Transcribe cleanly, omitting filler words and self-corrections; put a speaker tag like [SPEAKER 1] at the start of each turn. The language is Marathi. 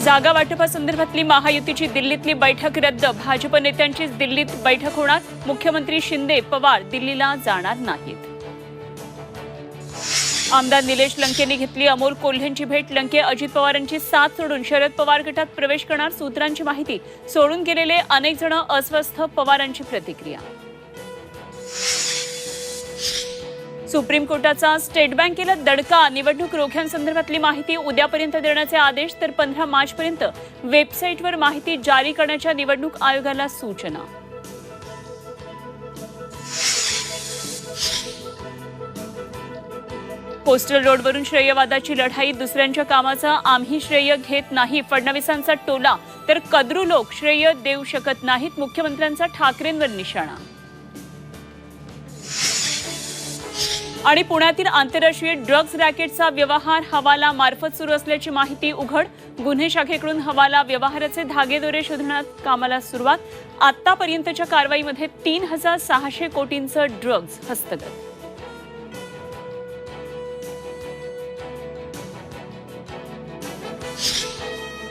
[SPEAKER 1] जागा वाटपासंदर्भातली महायुतीची दिल्लीतली बैठक रद्द। भाजप नेत्यांचीच दिल्लीत बैठक होणार। मुख्यमंत्री शिंदे पवार दिल्लीला जाणार नाहीत। आमदार निलेश लंकेंनी घेतली अमोल कोल्हेंची भेट। लंके अजित पवारांची साथ सोडून शरद पवार गटात प्रवेश करणार। सूत्रांची माहिती, सोडून गेलेले अनेक जण अस्वस्थ। पवारांची प्रतिक्रिया। सुप्रीम कोर्टाचा स्टेट बँकेला दडका। निवडणूक रोख्यांसंदर्भातली माहिती उद्यापर्यंत देण्याचे आदेश, तर 15 मार्चपर्यंत वेबसाईटवर माहिती जारी करण्याच्या निवडणूक आयोगाला सूचना। पोस्टल रोडवरून श्रेयवादाची लढाई। दुसऱ्यांच्या कामाचा आम्ही श्रेय घेत नाही। फडणवीसांचा टोला, तर कद्रू लोक श्रेय देऊ शकत नाहीत। मुख्यमंत्र्यांचा ठाकरेंवर निशाणा। आणि पुण्यातील आंतरराष्ट्रीय ड्रग्ज रॅकेटचा व्यवहार हवाला मार्फत सुरू असल्याची माहिती उघड। गुन्हे शाखेकडून हवाला व्यवहाराचे धागेदोरे शोधण्यात कामाला सुरुवात। आतापर्यंतच्या कारवाईमध्ये 3600 कोटींचं ड्रग्ज हस्तगत।